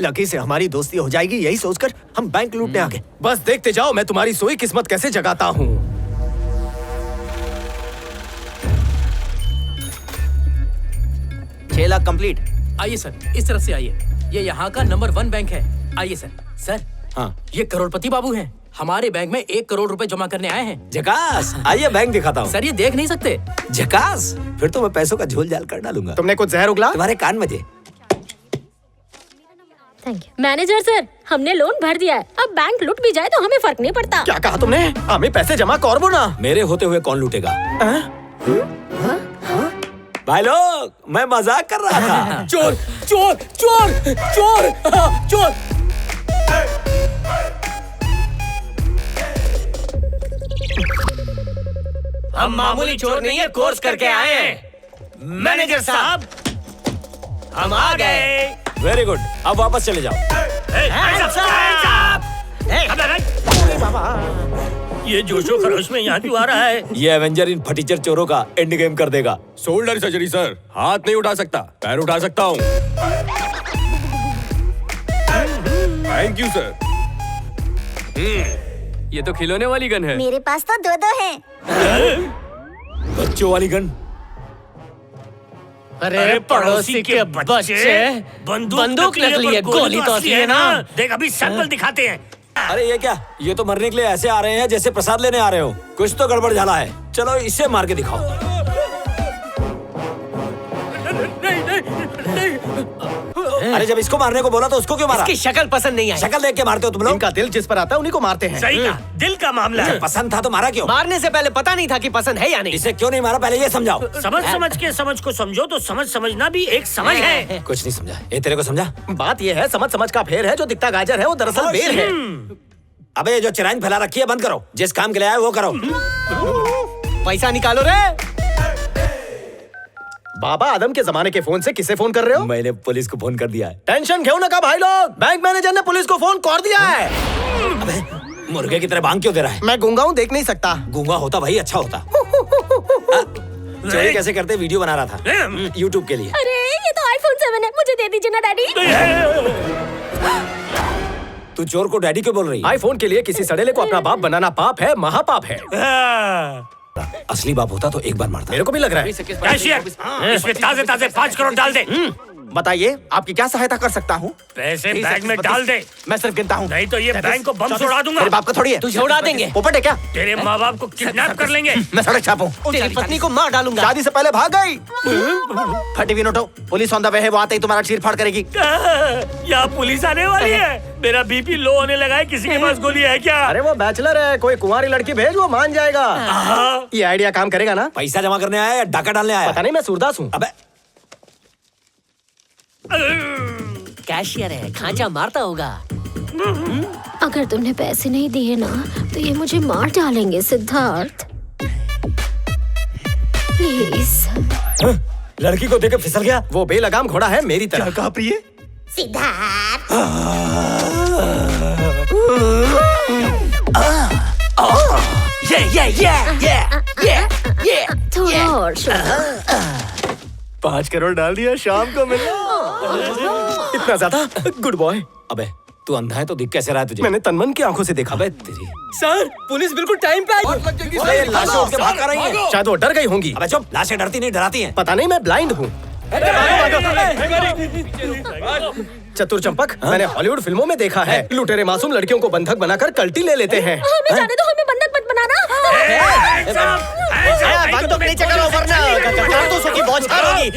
Lucky से हमारी दोस्ती हो जाएगी, यही सोचकर हम बैंक लूटने आ गए। बस देखते जाओ मैं तुम्हारी सोई किस्मत कैसे जगाता हूँ। 6 लाख कंप्लीट। आइए सर, इस तरफ से आइए। ये यहाँ का नंबर 1 बैंक है। आइए सर। सर, हाँ, ये करोड़पति बाबू हैं। हमारे बैंक में 1 करोड़ रुपए जमा करने आए हैं। झकास। आइए बैंक दिखाता हूँ। सर, ये देख नहीं सकते। झकास, फिर तो मैं पैसों का झोल झाल कर डालूंगा। तुमने कुछ जहर उगला? तुम्हारे कान बजे। थैंक यू मैनेजर सर, हमने लोन भर दिया है। अब बैंक लूट भी जाए तो हमें फर्क नहीं पड़ता। क्या कहा तुमने? हमें पैसे जमा करबो ना। मेरे होते हुए कौन लूटेगा? भाई लोग, मैं मजाक कर रहा था। चोर चोर चोर चोर चोर। हम मामूली चोर नहीं है, कोर्स करके आए हैं। मैनेजर साहब, हम आ गए। वेरी गुड, अब वापस चले जाओ। ये जोशो खरोश में यहाँ क्यों आ रहा है? ये एवेंजर इन फटीचर चोरों का एंड गेम कर देगा। शोल्डर सर्जरी सर, हाथ नहीं उठा सकता, पैर उठा सकता हूँ। Thank you sir. ये तो खिलौने वाली गन है। मेरे पास तो 2-2 हैं। बच्चों वाली गन। अरे पड़ोसी के बच्चे बंदूक नकली है, गोली तो असली है ना। देख अभी सैंपल दिखाते हैं। अरे ये क्या? ये तो मरने के लिए ऐसे आ रहे हैं जैसे प्रसाद लेने आ रहे हो। कुछ तो गड़बड़ झाला है। चलो इसे मार के दिखाओ। अरे जब इसको मारने को बोला तो उसको क्यों मारा? इसकी शक्ल पसंद नहीं आई। शक्ल देख के मारते हो तुम लोग? इनका दिल जिस पर आता है उन्हीं को मारते हैं। सही कहा, दिल का मामला है। पसंद था तो मारा क्यों? मारने से पहले पता नहीं था कि पसंद है या नहीं। इसे क्यों नहीं मारा पहले ये समझाओ। समझ के समझ को समझो तो समझना भी एक समझ है। कुछ नहीं समझा। ये तेरे को समझा? बात ये है, समझ का फेर है, जो दिखता गाजर है वो दरअसल बेर है। अबे ये जो चिराइन फैला रखी है बंद करो। जिस काम के लिए आए वो करो। पैसा निकालो रे। बाबा आदम के जमाने के फोन से किसे फोन कर रहे हो? मैंने पुलिस को फोन कर दिया है। टेंशन क्यों ना का भाई लोग, बैंक मैनेजर ने पुलिस को फोन कर दिया है। अबे मुर्गे की तरह भांग क्यों दे रहा है? मैं गूंगा हूँ, देख नहीं सकता। गूंगा होता भाई अच्छा होता। चोरी कैसे करते वीडियो बना रहा था यूट्यूब के लिए। अरे ये तो iPhone 7 है, मुझे दे दीजिए ना डैडी। तू चोर को डैडी क्यों बोल रही है? आईफोन के लिए किसी सड़ेले को अपना बाप बनाना पाप है, महापाप है। असली बाप होता तो एक बार मारता। मेरे को भी लग रहा है। कैशियर, इसमें ताजे 5 करोड़ डाल दे। बताइए आपकी क्या सहायता कर सकता हूँ? पैसे बैग में डाल दे, मैं सिर्फ गिनता हूँ। नहीं तो ये बैंक को बम से उड़ा दूंगा। मेरे बाप का थोड़ी है। तुझे उड़ा देंगे। पोपट है क्या? तेरे माँ बाप को किडनैप कर लेंगे। मैं सड़क छापूं। तेरी पत्नी को मार डालूंगा। शादी से पहले भाग गई। फटी हुई Noto, police on the way है, वो आते ही तुम्हारा चीर फाड़ करेगी। यहाँ पुलिस आने वाली है। मेरा बीपी लो होने लगा है, किसी के पास गोली है क्या? अरे वो बैचलर है, कोई कुंवारी लड़की भेज, वो मान जाएगा। ये आइडिया काम करेगा ना? पैसा जमा करने आया या डाका डालने आया? पता नहीं, मैं सूरदास हूँ। अबे कैशियर है, खांचा मारता होगा। अगर तुमने पैसे नहीं दिए ना तो ये मुझे मार डालेंगे सिद्धार्थ। प्लीज। लड़की को देख फिसल गया। वो बेलगाम घोड़ा है मेरी तरह। क्या कहा प्रिय? सिद्धार्थ। ये थोड़ा और 5 करोड़ डाल दिया, शाम को मिलना। इतना ज्यादा? Good boy. अबे तू अंधा है तो दिख कैसे रहा है तुझे? मैंने तनमन की आंखों से देखा। अबे तेरी। सर, पुलिस बिल्कुल टाइम पे आई। अबे लाशें उठ के भाग कर रही हैं। शायद वो डर गई होंगी। अबे चुप, लाशें डरती नहीं डराती हैं। पता नहीं, मैं ब्लाइंड हूँ। चतुर चंपक, मैंने हॉलीवुड फिल्मों में देखा है, लुटेरे मासूम लड़कियों को बंधक बनाकर कल्टी ले लेते हैं। हमें जाने दो, हमें बंधक मत बनाना। बंदूक नीचे करो वरना कारतूसों की बौछार होगी।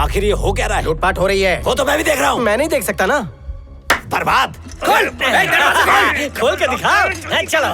आखिर ये हो क्या रहा है? लूटपाट हो रही है। वो तो मैं भी देख रहा हूँ। मैं नहीं देख सकता ना। बर्बाद। खोल के दिखा। चलो।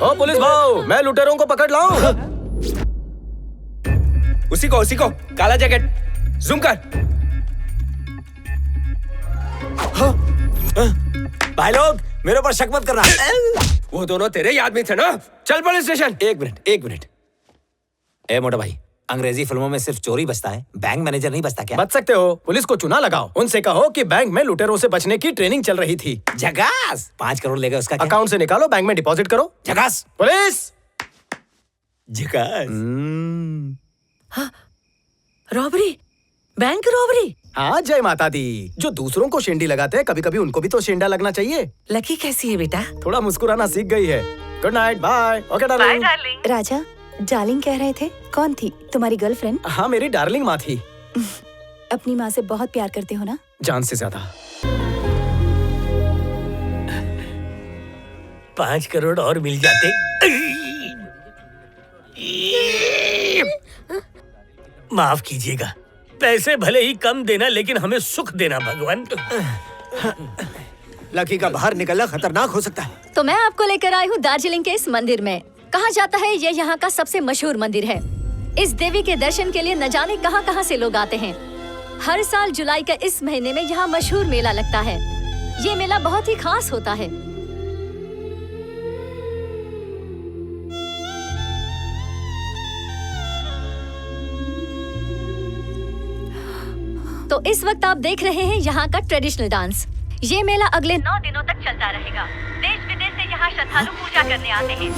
ओ पुलिस भाऊ, मैं लुटेरों को पकड़ लाऊं? उसी को, काला जैकेट, जूम कर। भाई लोग मेरे ऊपर शक मत करना। वो दोनों तेरे याद में थे ना? चल पुलिस स्टेशन। एक मिनट। ए मोटा भाई, अंग्रेजी फिल्मों में सिर्फ चोरी बचता है, बैंक मैनेजर नहीं बचता क्या? बच सकते हो, पुलिस को चुना लगाओ, उनसे कहो कि बैंक में लुटेरों से बचने की ट्रेनिंग चल रही थी। झकास। 5 करोड़ लेगा उसका क्या? अकाउंट से निकालो, बैंक में डिपॉजिट करो। झकास। पुलिस। झकास। Robbery, bank robbery. हाँ जय माता दी। जो दूसरों को शेंडी लगाते हैं कभी कभी उनको भी तो शेंडा लगना चाहिए। लकी कैसी है बेटा? थोड़ा मुस्कुराना सीख गई है। Good night, bye. Okay darling. Raja, darling कह रहे थे, कौन थी? तुम्हारी गर्लफ्रेंड? हाँ मेरी डार्लिंग माँ थी। अपनी माँ से बहुत प्यार करते हो ना? जान से ज्यादा। 5 करोड़ और मिल जाते। माफ कीजिएगा, पैसे भले ही कम देना लेकिन हमें सुख देना भगवान। लकी का बाहर निकलना खतरनाक हो सकता है। तो मैं आपको लेकर आई हूँ दार्जिलिंग के इस मंदिर में। कहा जाता है ये यहाँ का सबसे मशहूर मंदिर है। इस देवी के दर्शन के लिए न जाने कहां कहां से लोग आते हैं। हर साल जुलाई के इस महीने में यहाँ मशहूर मेला लगता है। ये मेला बहुत ही खास होता है। तो इस वक्त आप देख रहे हैं यहाँ का ट्रेडिशनल डांस। ये मेला अगले 9 दिनों तक चलता रहेगा। देश विदेश से यहाँ श्रद्धालु पूजा करने आते हैं।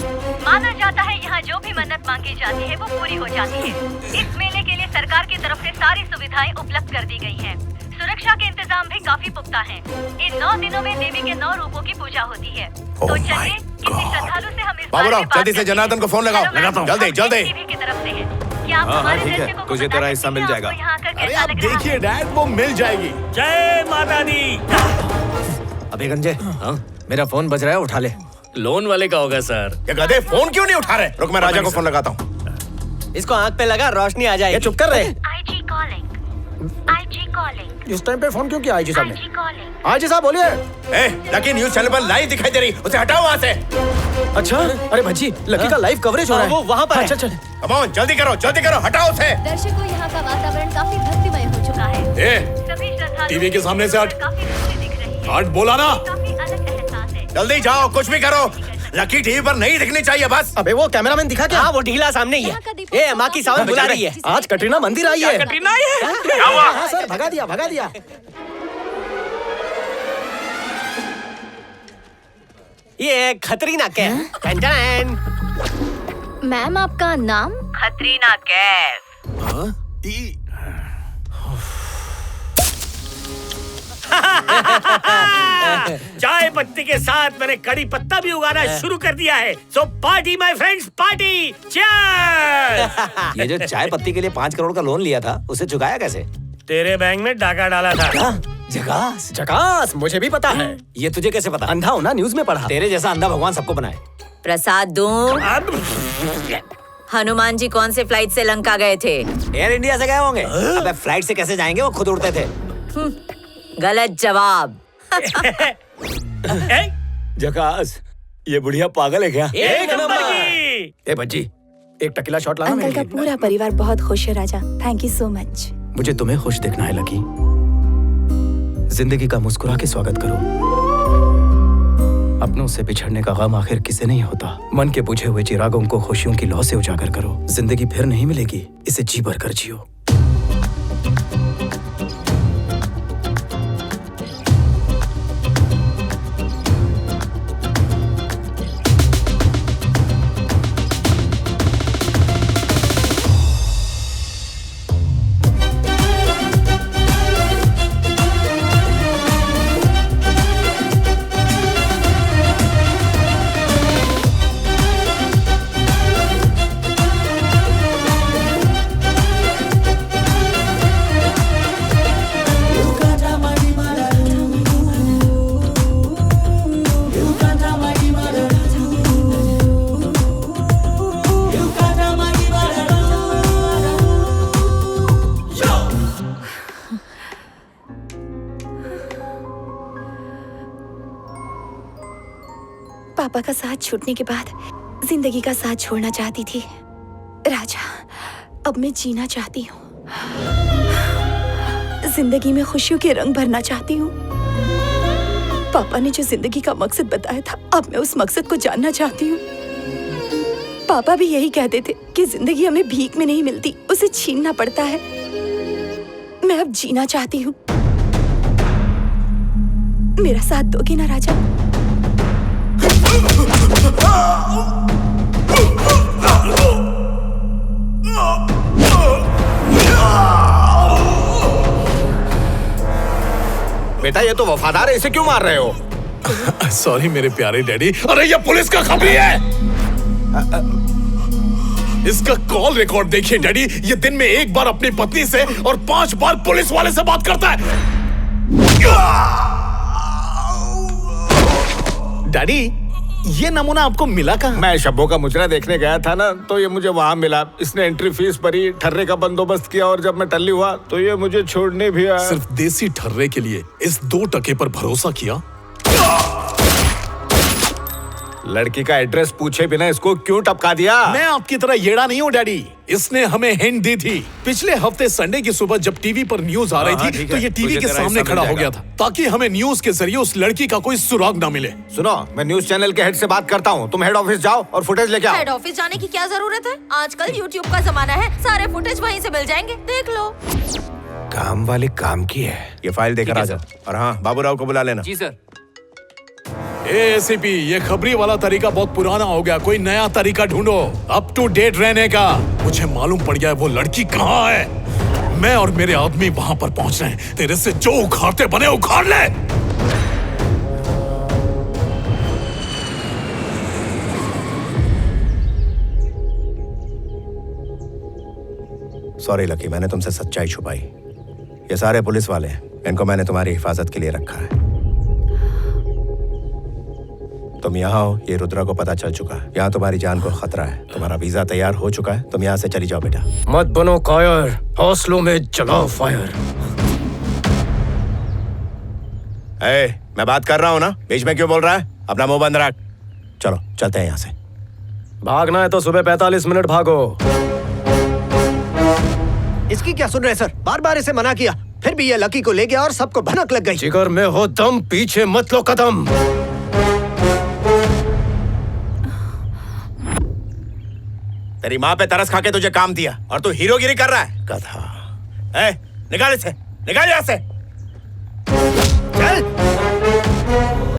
माना जाता है यहाँ जो भी मन्नत मांगी जाती है वो पूरी हो जाती है। इस मेले के लिए सरकार की तरफ से सारी सुविधाएं उपलब्ध कर दी गई हैं। सुरक्षा के इंतजाम भी काफी पुख्ता हैं। इन 9 दिनों में देवी के 9 रूपों की पूजा होती है। तो चलिए किसी श्रद्धालु से हम इस बाबूराव जल्दी से जनार्दन को फोन लगाओ। लगाता हूँ। जल्दी जल्दी। टीवी की तरफ से है। क्या आप हमारे ठीक है, दर्शकों को तुझे बता तेरा सकते हिस्सा हैं मिल आपको जाएगा। यहाँ आकर अरे कैसा आप लग रहा है? देखिए डैड, वो मिल जाएगी। जय माता दी। अबे गंजे, हाँ मेरा फोन बज रहा है, उठा ले। लोन वाले का होगा सर। ये गधे फोन क्यों नहीं उठा रहे? रुक मैं राजा को फोन लगाता हूँ। इसको आँख पे लगा, रोशनी आ जाएगी। चुप कर रहे। IG calling. IG calling. इस टाइम पे फोन क्यों किया आईजी साहब ने? IG calling. आईजी साहब बोलिए। ए, लकी न्यूज चैनल पर लाइव दिखाई दे रही, उसे हटाओ वहाँ से। अच्छा, अरे भज्जी, लकी का लाइव कवरेज हो रहा है। वो वहाँ पर। अच्छा चल। कम ऑन, जल्दी करो, हटाओ उसे। दर्शकों, यहाँ का वातावरण काफी भक्तिमय हो चुका है। सभी श्रद्धालु टीवी के सामने से हट। काफी खुशी दिख रही है। हट बोला ना। काफी अलग एहसास है। जल्दी जाओ, कुछ भी करो, लकी टीवी पर नहीं दिखनी चाहिए बस। अबे वो कैमरामैन दिखा क्या? हाँ वो ढीला सामने ही है। ए माँ की सावन बुला रही है। आज कटरीना मंदिर आई है। कटरीना आई है? क्या हुआ? हाँ सर, भगा दिया। ये खतरीना कैफ। टन मैम, आपका नाम? खतरीना कैफ। चाय पत्ती के साथ मैंने कड़ी पत्ता भी उगाना शुरू कर दिया है। So party my friends, party. Cheers. ये जो चाय पत्ती के लिए 5 करोड़ का लोन लिया था, उसे चुकाया कैसे? तेरे बैंक में डाका डाला था। झकास, मुझे भी पता है। ये तुझे कैसे पता? अंधा होना न्यूज में पढ़ा। तेरे जैसा अंधा भगवान सबको बनाए। प्रसाद दूं? हनुमान जी कौन से फ्लाइट से लंका गए थे? एयर इंडिया से गए होंगे। अबे फ्लाइट से कैसे जाएंगे, वो खुद उड़ते थे। गलत जवाब। झकास, ये बुढ़िया पागल है क्या? एक नंबर की। ए भज्जी, एक टकीला शॉट लाना अंकल मेरे का लिए। पूरा परिवार बहुत खुश है Raja. Thank you so much. मुझे तुम्हें खुश देखना है लकी। जिंदगी का मुस्कुरा के स्वागत करो। अपनों से बिछड़ने का गम आखिर किसे नहीं होता। मन के बुझे हुए चिरागों को खुशियों की लौ से उजागर करो। जिंदगी फिर नहीं मिलेगी, इसे जी भर कर जियो। पापा का साथ छूटने के बाद जिंदगी का साथ छोड़ना चाहती थी। राजा, अब मैं जीना चाहती हूँ। जिंदगी में खुशियों के रंग भरना चाहती हूँ। पापा ने जो जिंदगी का मकसद बताया था, अब मैं उस मकसद को जानना चाहती हूँ। पापा भी यही कहते थे कि जिंदगी हमें भीख में नहीं मिलती, उसे छीनना पड़ता है। मैं अब जीना चाहती हूँ। मेरा साथ दोगे ना राजा? बेटा ये तो वफादार है, इसे क्यों मार रहे हो? सॉरी मेरे प्यारे डैडी। अरे ये पुलिस का खबरी है। इसका कॉल रिकॉर्ड देखिए डैडी, ये दिन में 1 बार अपनी पत्नी से और 5 बार पुलिस वाले से बात करता है। डैडी ये नमूना आपको मिला कहाँ? मैं शब्बों का मुजरा देखने गया था ना, तो ये मुझे वहाँ मिला। इसने एंट्री फीस भरी, ठर्रे का बंदोबस्त किया और जब मैं टल्ली हुआ तो ये मुझे छोड़ने भी आया। सिर्फ देसी ठर्रे के लिए इस 2 टके पर भरोसा किया? लड़की का एड्रेस पूछे बिना इसको क्यों टपका दिया? मैं आपकी तरह येड़ा नहीं हूँ डैडी। इसने हमें हिंट दी थी। पिछले हफ्ते संडे की सुबह जब टीवी पर न्यूज आ रही थी तो ये टीवी के सामने खड़ा हो गया था ताकि हमें न्यूज के जरिए उस लड़की का कोई सुराग ना मिले। सुनो, मैं न्यूज चैनल के हेड से बात करता हूँ, तुम हेड ऑफिस जाओ और फुटेज लेके आओ। हेड ऑफिस जाने की क्या जरूरत है? आजकल यूट्यूब का जमाना है, सारे फुटेज वहीं से मिल जाएंगे, देख लो। काम वाली काम की है। ये फाइल देकर आ जाओ। और हाँ, बाबूराव को बुला लेना। जी सर। एसीपी, ये खबरी वाला तरीका बहुत पुराना हो गया, कोई नया तरीका ढूंढो अप टू डेट रहने का। मुझे मालूम पड़ गया है वो लड़की कहाँ है। मैं और मेरे आदमी वहां पर पहुंच रहे हैं। तेरे से जो उखाड़ते बने उखाड़ ले। सॉरी लकी, मैंने तुमसे सच्चाई छुपाई। ये सारे पुलिस वाले हैं, इनको मैंने तुम्हारी हिफाजत के लिए रखा है। तुम यहाँ हो, ये रुद्रा को पता चल चुका है। यहाँ तुम्हारी जान को खतरा है। तुम्हारा वीजा तैयार हो चुका है, तुम यहाँ से चली जाओ बेटा। मत बनो कायर, हौसलों में जलाओ फायर। मैं बात कर रहा हूँ ना, बीच में क्यों बोल रहा है? अपना मुंह बंद रख। चलो चलते हैं यहाँ से। भागना है तो सुबह 45 मिनट भागो। इसकी क्या सुन रहे सर? बार बार इसे मना किया, फिर भी ये लकी को ले गया और सबको भनक लग गई। जिगर में हो दम, पीछे मत लो कदम। तेरी माँ पे तरस खा के तुझे काम दिया और तू हीरोगिरी कर रहा है, गधा। निकाल इसे, निकाल यहाँ से। चल।